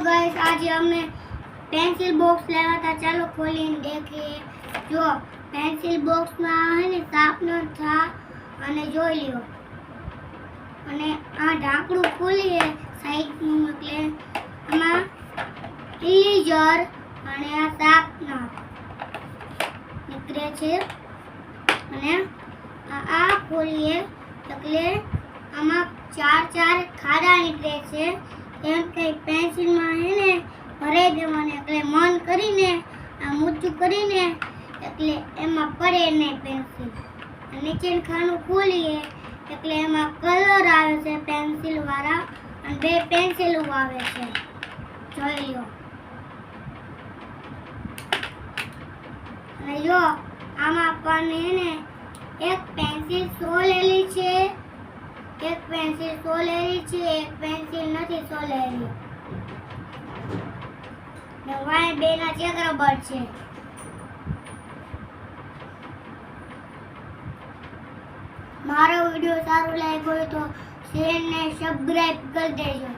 Guys आज हमने pencil box लाया था। चलो खोलीने देखिए। जो पेंसिल बॉक्स में है ने शार्पनर था અને જોઈ લ્યો। અને આ ઢાંકણું ખોલીએ સાઈડનું એટલે આમાં ઇરેઝર અને આ શાર્પનર નીકળે છે। અને આ ખોલીએ એટલે આમાં ચાર ખાડા નીકળે છે। એમ કે પેન્સિલમાં હે ને ભરાઈ દેવાને એટલે મન કરીને આ મૂચું કરીને એટલે એમાં પડે નહીં પેન્સિલ। નીચેનું ખાનું ખોલીએ એટલે એમાં કલર આવે છે પેન્સિલ વાળા અને બે પેન્સિલો આવે છે જોઈ લો। અને જો આમાં આપણને હે ને એક પેન્સિલ સોલેલી છે, એક પેન્સિલ સોલેલી છે, એક પેન્સિલ નથી સોલેલી ને વાય બેના ચેક રબર છે। મારો વિડિયો સારો લાગ્યો હોય તો શેર ને સબસ્ક્રાઇબ કરી દેજો।